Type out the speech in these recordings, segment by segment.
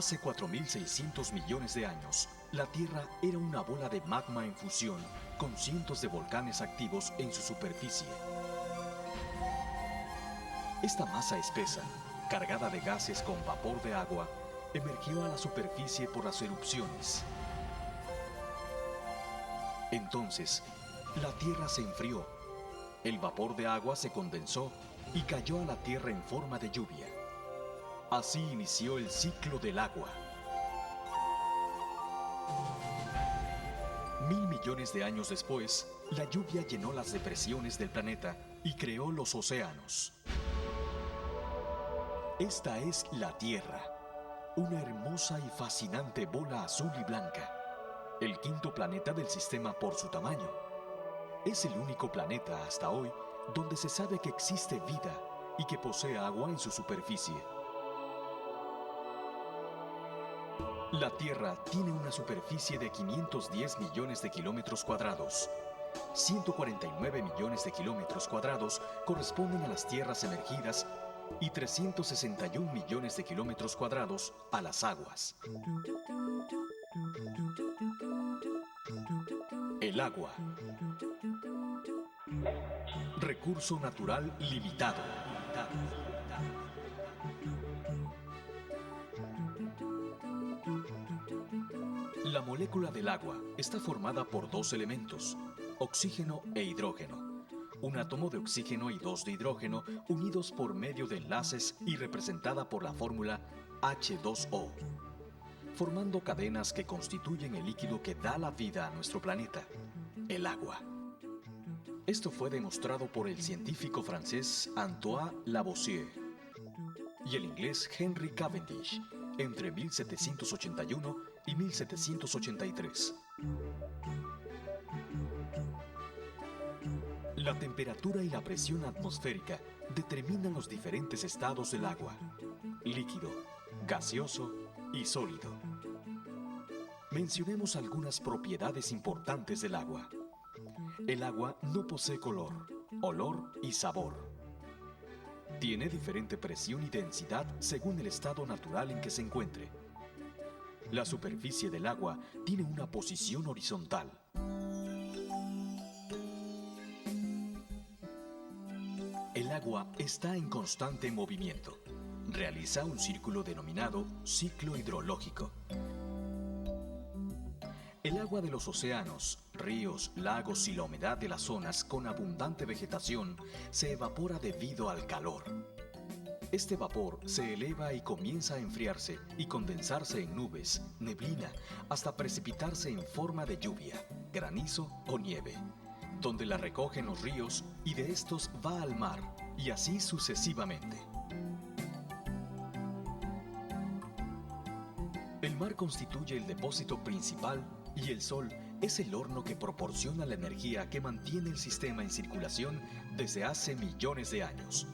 Hace 4.600 millones de años, la Tierra era una bola de magma en fusión con cientos de volcanes activos en su superficie. Esta masa espesa, cargada de gases con vapor de agua, emergió a la superficie por las erupciones. Entonces, la Tierra se enfrió, el vapor de agua se condensó y cayó a la Tierra en forma de lluvia. Así inició el ciclo del agua. 1.000 millones de años después, la lluvia llenó las depresiones del planeta y creó los océanos. Esta es la Tierra, una hermosa y fascinante bola azul y blanca, el quinto planeta del sistema por su tamaño. Es el único planeta hasta hoy donde se sabe que existe vida y que posee agua en su superficie. La Tierra tiene una superficie de 510 millones de kilómetros cuadrados. 149 millones de kilómetros cuadrados corresponden a las tierras emergidas y 361 millones de kilómetros cuadrados a las aguas. El agua. Recurso natural limitado. La molécula del agua está formada por dos elementos, oxígeno e hidrógeno. Un átomo de oxígeno y dos de hidrógeno unidos por medio de enlaces y representada por la fórmula H2O, formando cadenas que constituyen el líquido que da la vida a nuestro planeta, el agua. Esto fue demostrado por el científico francés Antoine Lavoisier y el inglés Henry Cavendish entre 1781 y 1783. La temperatura y la presión atmosférica determinan los diferentes estados del agua: líquido, gaseoso y sólido. Mencionemos algunas propiedades importantes del agua. El agua no posee color, olor y sabor. Tiene diferente presión y densidad según el estado natural en que se encuentre. La superficie del agua tiene una posición horizontal. El agua está en constante movimiento. Realiza un círculo denominado ciclo hidrológico. El agua de los océanos, ríos, lagos y la humedad de las zonas con abundante vegetación se evapora debido al calor. Este vapor se eleva y comienza a enfriarse y condensarse en nubes, neblina, hasta precipitarse en forma de lluvia, granizo o nieve, donde la recogen los ríos y de estos va al mar, y así sucesivamente. El mar constituye el depósito principal y el sol es el horno que proporciona la energía que mantiene el sistema en circulación desde hace millones de años.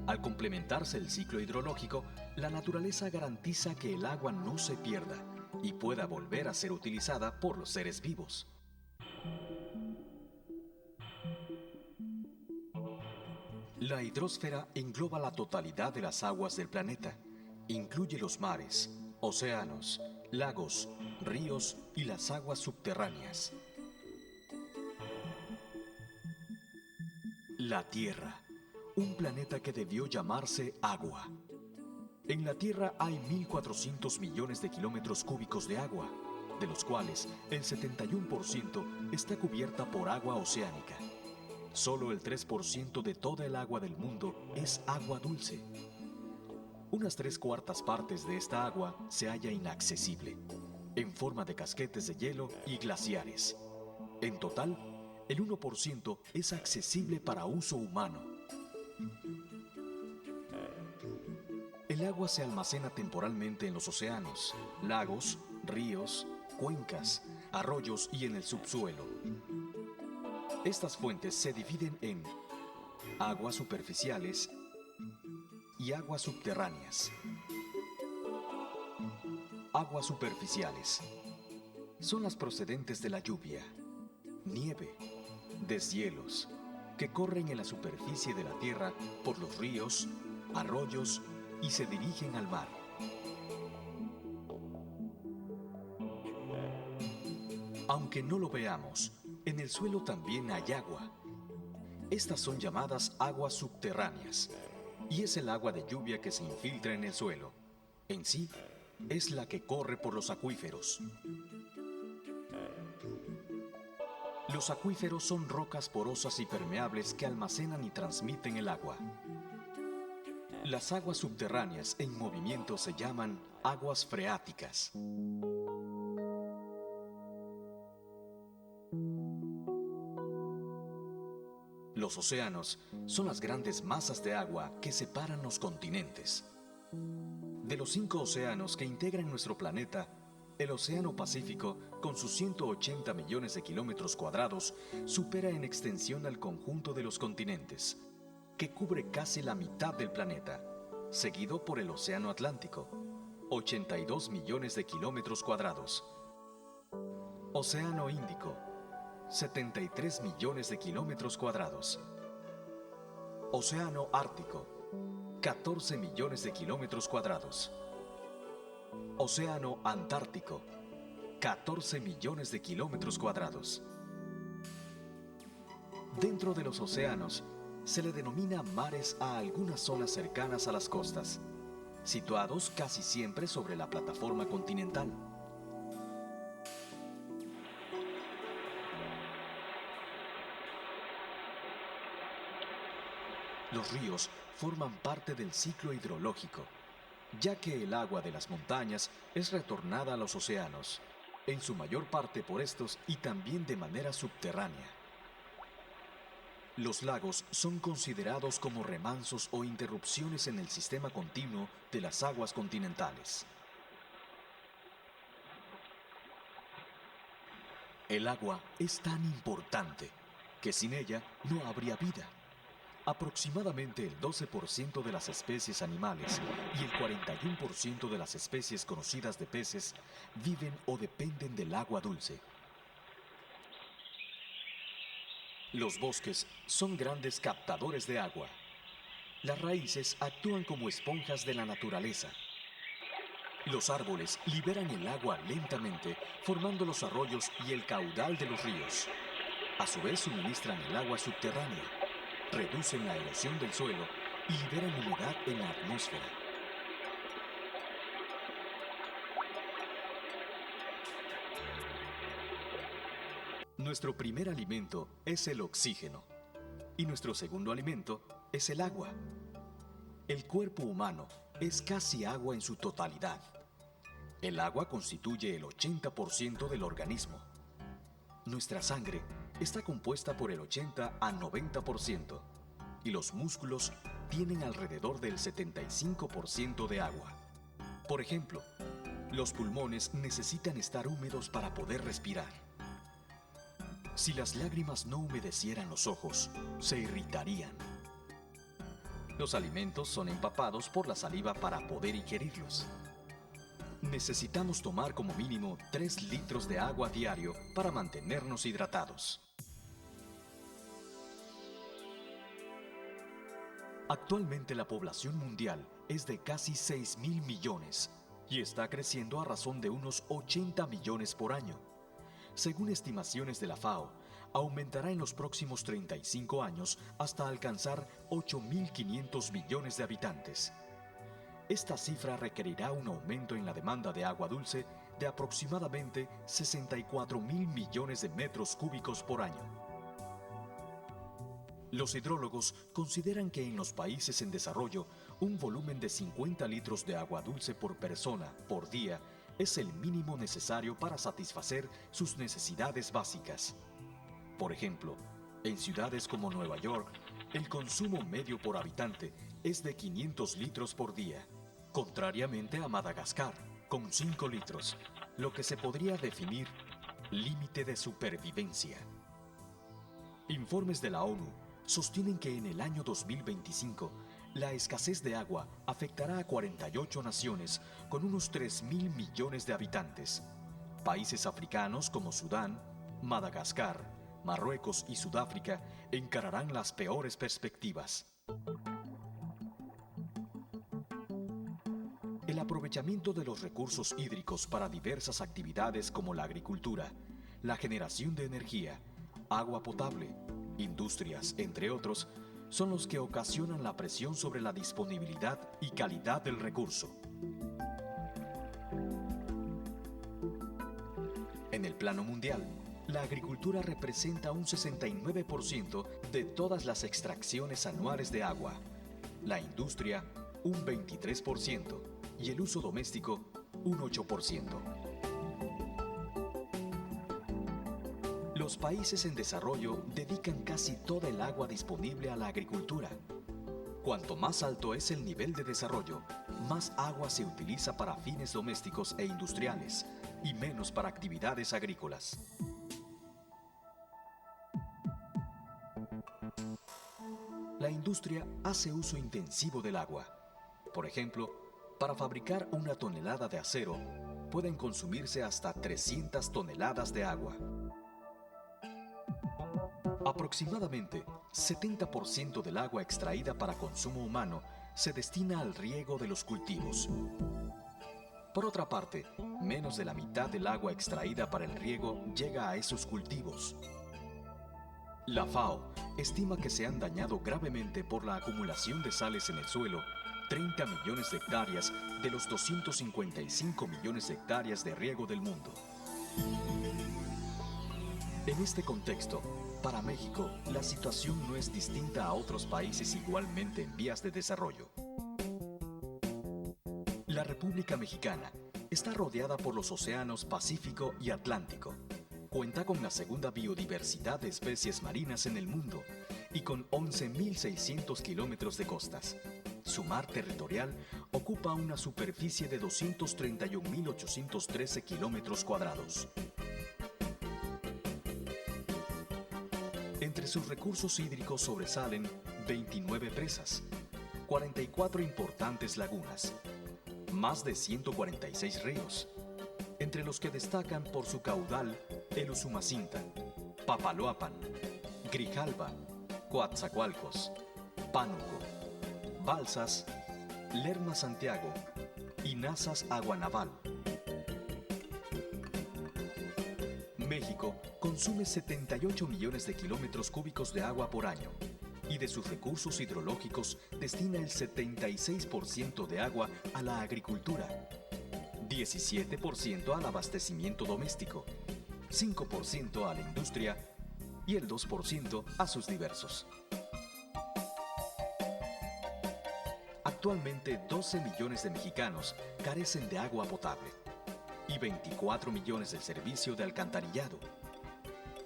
Al complementarse el ciclo hidrológico, la naturaleza garantiza que el agua no se pierda y pueda volver a ser utilizada por los seres vivos. La hidrosfera engloba la totalidad de las aguas del planeta. Incluye los mares, océanos, lagos, ríos y las aguas subterráneas. La Tierra, un planeta que debió llamarse agua. En la Tierra hay 1.400 millones de kilómetros cúbicos de agua, de los cuales el 71% está cubierta por agua oceánica. Solo el 3% de toda el agua del mundo es agua dulce. Unas 3/4 partes de esta agua se halla inaccesible, en forma de casquetes de hielo y glaciares. En total, el 1% es accesible para uso humano. El agua se almacena temporalmente en los océanos, lagos, ríos, cuencas, arroyos y en el subsuelo. Estas fuentes se dividen en aguas superficiales y aguas subterráneas. Aguas superficiales son las procedentes de la lluvia, nieve, deshielos, que corren en la superficie de la Tierra por los ríos, arroyos y se dirigen al mar. Aunque no lo veamos, en el suelo también hay agua. Estas son llamadas aguas subterráneas, y es el agua de lluvia que se infiltra en el suelo. En sí, es la que corre por los acuíferos. Los acuíferos son rocas porosas y permeables que almacenan y transmiten el agua. Las aguas subterráneas en movimiento se llaman aguas freáticas. Los océanos son las grandes masas de agua que separan los continentes. De los 5 océanos que integran nuestro planeta, el Océano Pacífico, con sus 180 millones de kilómetros cuadrados, supera en extensión al conjunto de los continentes, que cubre casi la mitad del planeta, seguido por el Océano Atlántico, 82 millones de kilómetros cuadrados. Océano Índico, 73 millones de kilómetros cuadrados. Océano Ártico, 14 millones de kilómetros cuadrados. Océano Antártico, 14 millones de kilómetros cuadrados. Dentro de los océanos, se le denomina mares a algunas zonas cercanas a las costas, situados casi siempre sobre la plataforma continental. Los ríos forman parte del ciclo hidrológico, ya que el agua de las montañas es retornada a los océanos, en su mayor parte por estos y también de manera subterránea. Los lagos son considerados como remansos o interrupciones en el sistema continuo de las aguas continentales. El agua es tan importante que sin ella no habría vida. Aproximadamente el 12% de las especies animales y el 41% de las especies conocidas de peces viven o dependen del agua dulce. Los bosques son grandes captadores de agua. Las raíces actúan como esponjas de la naturaleza. Los árboles liberan el agua lentamente, formando los arroyos y el caudal de los ríos. A su vez suministran el agua subterránea, reducen la erosión del suelo y liberan humedad en la atmósfera. Nuestro primer alimento es el oxígeno y nuestro segundo alimento es el agua. El cuerpo humano es casi agua en su totalidad. El agua constituye el 80% del organismo. Nuestra sangre está compuesta por el 80 a 90% y los músculos tienen alrededor del 75% de agua. Por ejemplo, los pulmones necesitan estar húmedos para poder respirar. Si las lágrimas no humedecieran los ojos, se irritarían. Los alimentos son empapados por la saliva para poder ingerirlos. Necesitamos tomar como mínimo 3 litros de agua diario para mantenernos hidratados. Actualmente la población mundial es de casi 6.000 millones y está creciendo a razón de unos 80 millones por año. Según estimaciones de la FAO, aumentará en los próximos 35 años hasta alcanzar 8.500 millones de habitantes. Esta cifra requerirá un aumento en la demanda de agua dulce de aproximadamente 64.000 millones de metros cúbicos por año. Los hidrólogos consideran que en los países en desarrollo, un volumen de 50 litros de agua dulce por persona por día es el mínimo necesario para satisfacer sus necesidades básicas. Por ejemplo, en ciudades como Nueva York, el consumo medio por habitante es de 500 litros por día, contrariamente a Madagascar, con 5 litros, lo que se podría definir límite de supervivencia. Informes de la ONU sostienen que en el año 2025, la escasez de agua afectará a 48 naciones con unos 3.000 millones de habitantes. Países africanos como Sudán, Madagascar, Marruecos y Sudáfrica encararán las peores perspectivas. El aprovechamiento de los recursos hídricos para diversas actividades como la agricultura, la generación de energía, agua potable, industrias, entre otros, son los que ocasionan la presión sobre la disponibilidad y calidad del recurso. En el plano mundial, la agricultura representa un 69% de todas las extracciones anuales de agua, la industria un 23% y el uso doméstico un 8%. Los países en desarrollo dedican casi toda el agua disponible a la agricultura. Cuanto más alto es el nivel de desarrollo, más agua se utiliza para fines domésticos e industriales y menos para actividades agrícolas. La industria hace uso intensivo del agua. Por ejemplo, para fabricar una tonelada de acero, pueden consumirse hasta 300 toneladas de agua. Aproximadamente 70% del agua extraída para consumo humano se destina al riego de los cultivos. Por otra parte, menos de la mitad del agua extraída para el riego llega a esos cultivos. La FAO estima que se han dañado gravemente por la acumulación de sales en el suelo 30 millones de hectáreas de los 255 millones de hectáreas de riego del mundo. En este contexto, para México, la situación no es distinta a otros países igualmente en vías de desarrollo. La República Mexicana está rodeada por los océanos Pacífico y Atlántico. Cuenta con la segunda biodiversidad de especies marinas en el mundo y con 11.600 kilómetros de costas. Su mar territorial ocupa una superficie de 231.813 kilómetros cuadrados. Entre sus recursos hídricos sobresalen 29 presas, 44 importantes lagunas, más de 146 ríos, entre los que destacan por su caudal el Usumacinta, Papaloapan, Grijalba, Coatzacoalcos, Pánuco, Balsas, Lerma Santiago y Nazas Aguanaval. México consume 78 millones de kilómetros cúbicos de agua por año y de sus recursos hidrológicos destina el 76% de agua a la agricultura, 17% al abastecimiento doméstico, 5% a la industria y el 2% a sus diversos. Actualmente 12 millones de mexicanos carecen de agua potable y 24 millones del servicio de alcantarillado.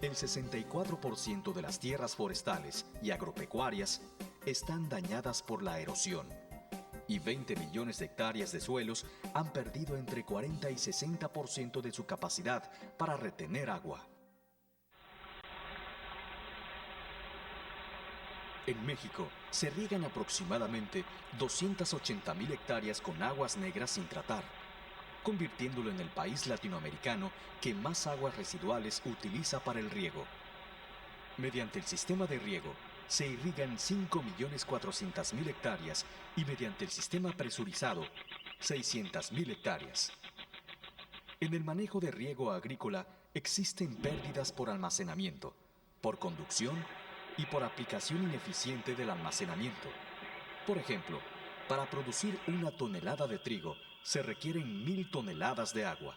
El 64% de las tierras forestales y agropecuarias están dañadas por la erosión y 20 millones de hectáreas de suelos han perdido entre 40 y 60% de su capacidad para retener agua. En México se riegan aproximadamente 280.000 hectáreas con aguas negras sin tratar, convirtiéndolo en el país latinoamericano que más aguas residuales utiliza para el riego. Mediante el sistema de riego, se irrigan 5.400.000 hectáreas y mediante el sistema presurizado, 600.000 hectáreas. En el manejo de riego agrícola existen pérdidas por almacenamiento, por conducción y por aplicación ineficiente del almacenamiento. Por ejemplo, para producir 1 tonelada de trigo, se requieren 1.000 toneladas de agua.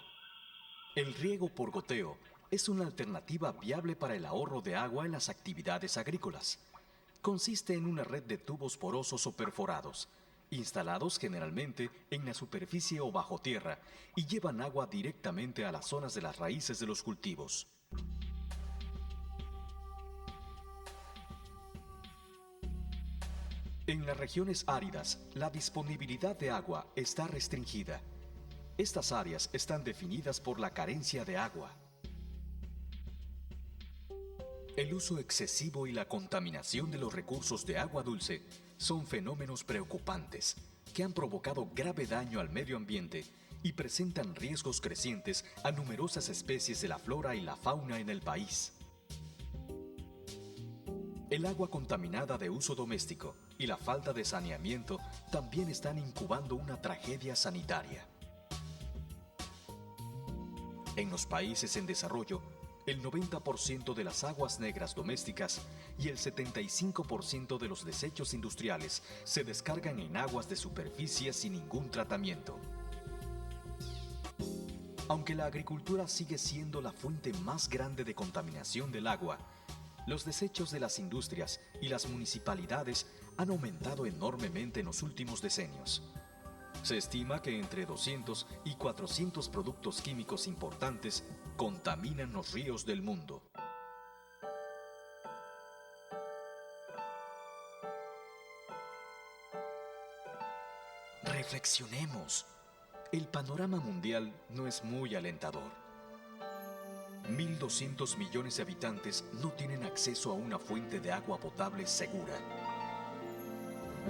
El riego por goteo es una alternativa viable para el ahorro de agua en las actividades agrícolas. Consiste en una red de tubos porosos o perforados, instalados generalmente en la superficie o bajo tierra, y llevan agua directamente a las zonas de las raíces de los cultivos. En las regiones áridas, la disponibilidad de agua está restringida. Estas áreas están definidas por la carencia de agua. El uso excesivo y la contaminación de los recursos de agua dulce son fenómenos preocupantes que han provocado grave daño al medio ambiente y presentan riesgos crecientes a numerosas especies de la flora y la fauna en el país. El agua contaminada de uso doméstico y la falta de saneamiento también están incubando una tragedia sanitaria. En los países en desarrollo, el 90% de las aguas negras domésticas y el 75% de los desechos industriales se descargan en aguas de superficie sin ningún tratamiento. Aunque la agricultura sigue siendo la fuente más grande de contaminación del agua, los desechos de las industrias y las municipalidades han aumentado enormemente en los últimos decenios. Se estima que entre 200 y 400 productos químicos importantes contaminan los ríos del mundo. Reflexionemos. El panorama mundial no es muy alentador. 1.200 millones de habitantes no tienen acceso a una fuente de agua potable segura.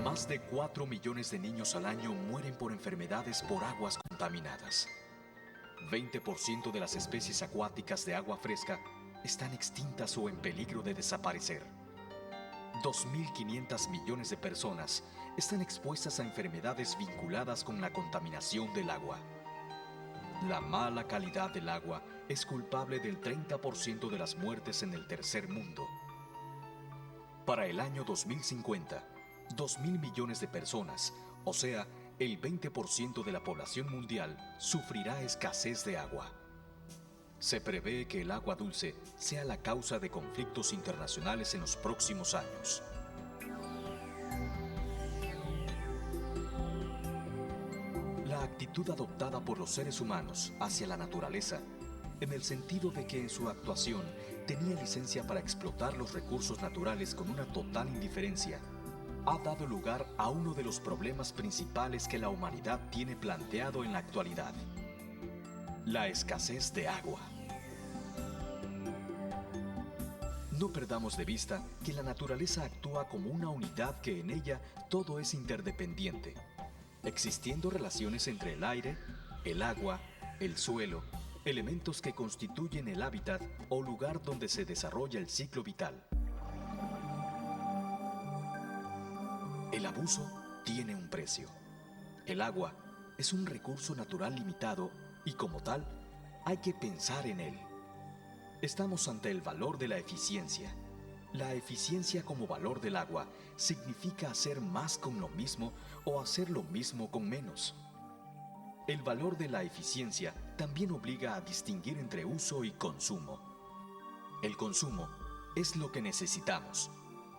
Más de 4 millones de niños al año mueren por enfermedades por aguas contaminadas. 20% de las especies acuáticas de agua fresca están extintas o en peligro de desaparecer. 2.500 millones de personas están expuestas a enfermedades vinculadas con la contaminación del agua. La mala calidad del agua es culpable del 30% de las muertes en el tercer mundo. Para el año 2050, 2.000 millones de personas, o sea, el 20% de la población mundial, sufrirá escasez de agua. Se prevé que el agua dulce sea la causa de conflictos internacionales en los próximos años. La actitud adoptada por los seres humanos hacia la naturaleza, en el sentido de que en su actuación tenía licencia para explotar los recursos naturales con una total indiferencia, ha dado lugar a uno de los problemas principales que la humanidad tiene planteado en la actualidad: la escasez de agua. No perdamos de vista que la naturaleza actúa como una unidad, que en ella todo es interdependiente, existiendo relaciones entre el aire, el agua, el suelo, elementos que constituyen el hábitat o lugar donde se desarrolla el ciclo vital. El abuso tiene un precio. El agua es un recurso natural limitado y, como tal, hay que pensar en él. Estamos ante el valor de la eficiencia. La eficiencia como valor del agua significa hacer más con lo mismo o hacer lo mismo con menos. El valor de la eficiencia también obliga a distinguir entre uso y consumo. El consumo es lo que necesitamos.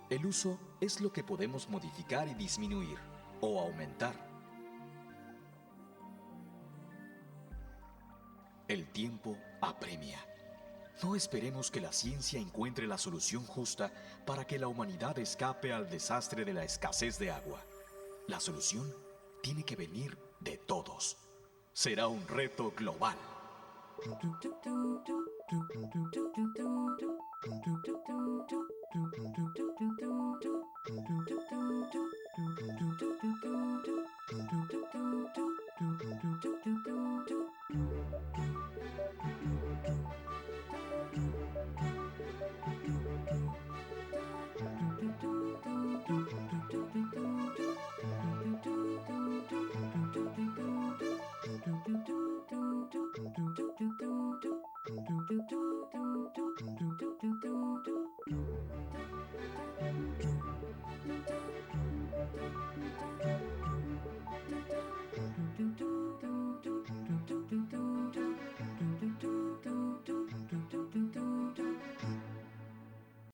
El uso es lo que podemos modificar y disminuir o aumentar. El tiempo apremia. No esperemos que la ciencia encuentre la solución justa para que la humanidad escape al desastre de la escasez de agua. La solución tiene que venir de todos. Será un reto global.